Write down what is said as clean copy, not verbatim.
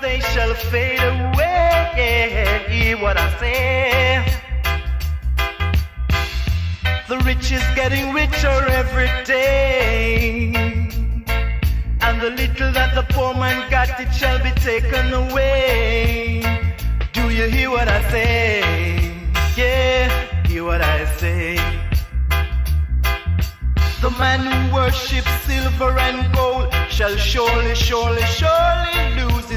they shall fade away. Hear what I say. The rich is getting richer every day, and the little that the poor man got, it shall be taken away. Do you hear what I say? Yeah, hear what I say. The man who worships silver and gold shall surely, surely, surely lose